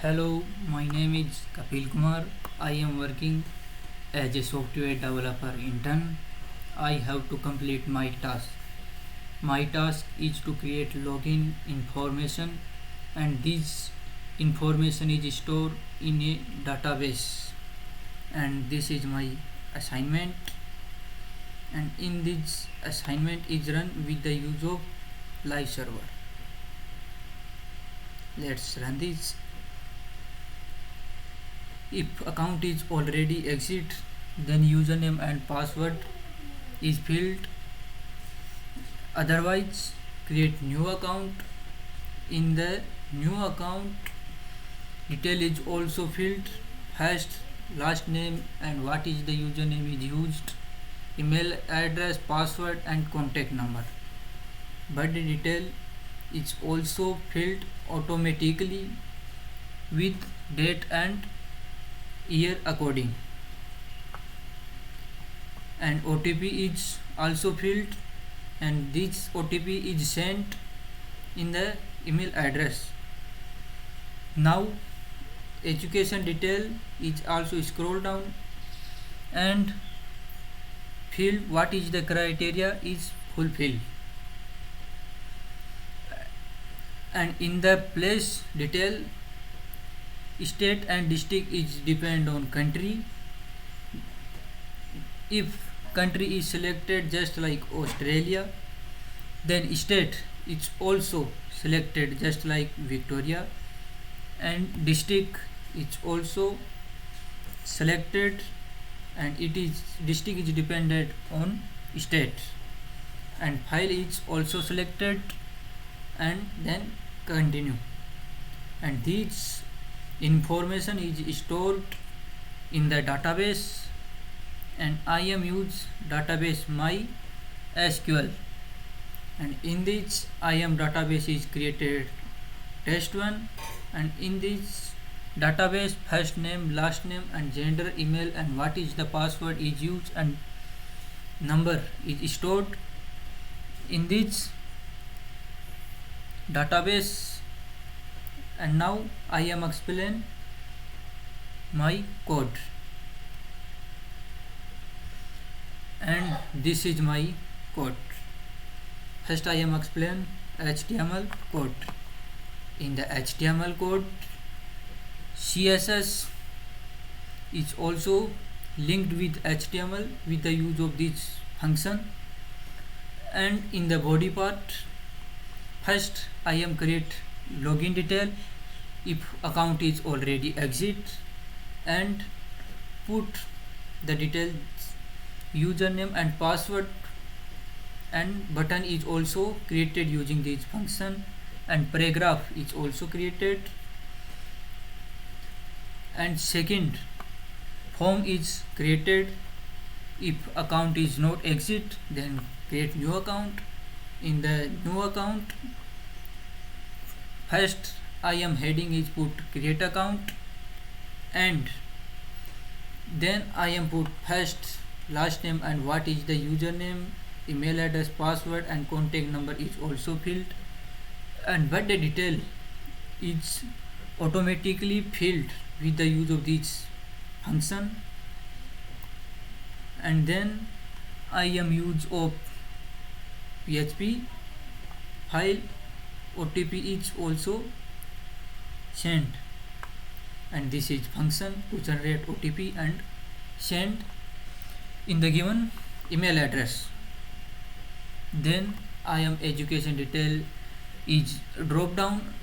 Hello, my name is Kapil Kumar. I am working as a software developer intern. I have to complete my task. My task is to create login information, and this information is stored in a database. And this is my assignment. And in this assignment is run with the use of live server. Let's run this. If account is already exit, then username and password is filled. Otherwise, create new account. In the new account, detail is also filled. First, last name and what is the username is used, email address, password and contact number. Birthday detail is also filled automatically with date and year according, and OTP is also filled, and this OTP is sent in the email address. Now education detail is also scroll down and field what is the criteria is fulfilled, and in the place detail, state and district is depend on country. If country is selected just like Australia, then state is also selected just like Victoria, and district is also selected, and it is district is dependent on state, and file is also selected, and then continue, and this information is stored in the database, and I am use database MySQL, and in this I am database is created test1, and in this database first name, last name and gender, email and what is the password is used, and number is stored in this database. And now I am explain my code, and this is my code. First I am explain HTML code. In the HTML code, CSS is also linked with HTML with the use of this function, and in the body part, first I am create login detail if account is already exit, and put the details username and password, and button is also created using this function, and paragraph is also created, and second form is created. If account is not exit, then create new account. In the new account, first I am heading is put create account, and then I am put first last name and what is the username, email address, password and contact number is also filled, and birthday detail is automatically filled with the use of this function, and then I am use of PHP file, OTP is also sent, and this is function to generate OTP and send in the given email address. Then I am education detail is drop down,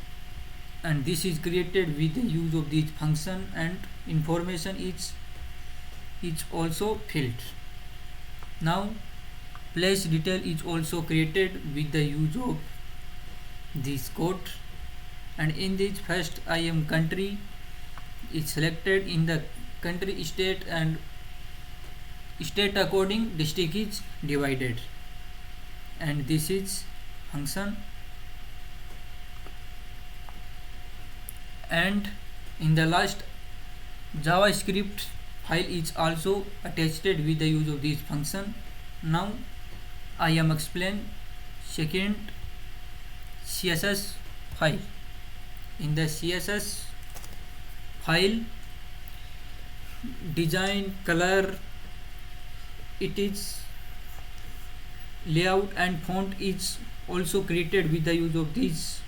and this is created with the use of this function, and information is also filled. Now place detail is also created with the use of this code, and in this first I am country is selected, in the country state and state according district is divided, and this is function, and in the last JavaScript file is also attached with the use of this function. Now I am explain second CSS file. In the CSS file, design, color, it is layout and font is also created with the use of this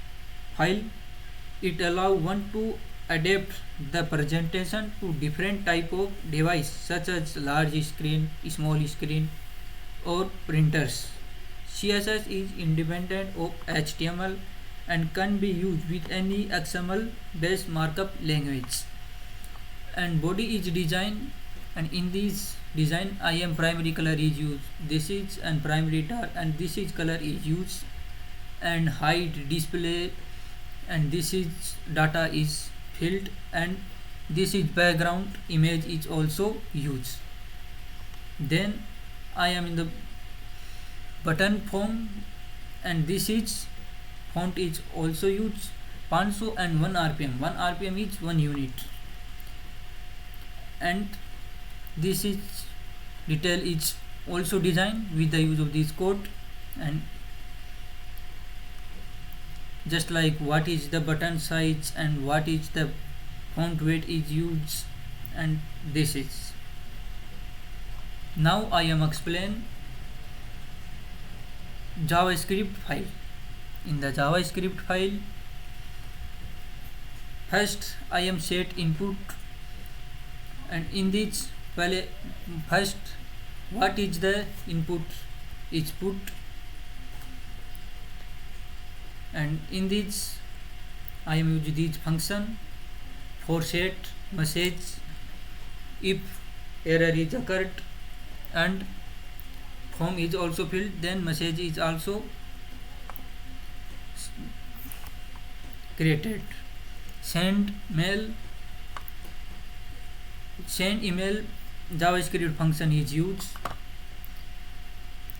file. It allow one to adapt the presentation to different type of device such as large screen, small screen or printers. CSS is independent of HTML and can be used with any XML based markup language. And body is design, and in this design I am primary color is used, this is and primary dark and this is color is used, and height display, and this is data is filled, and this is background image is also used. Then I am in the button form, and this is font is also used. 500 and 1 rpm, 1 rpm is 1 unit, and this is detail is also designed with the use of this code. And just like what is the button size and what is the font weight is used, and this is. Now I am explain JavaScript file. In the JavaScript file, first I am set input, and in this first what is the input is put, and in this I am using this function for set message if error is occurred, and form is also filled, then message is also created. Send email JavaScript function is used,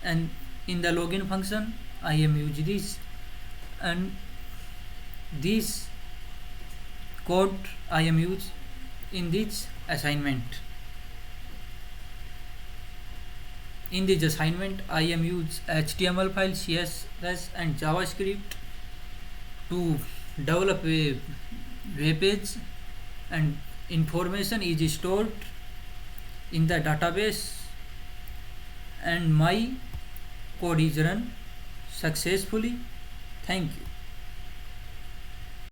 and in the login function I am using this, and this code I am used in this assignment. In this assignment I am used HTML file, CSS and JavaScript to develop a web page, and information is stored in the database, and my code is run successfully. Thank you.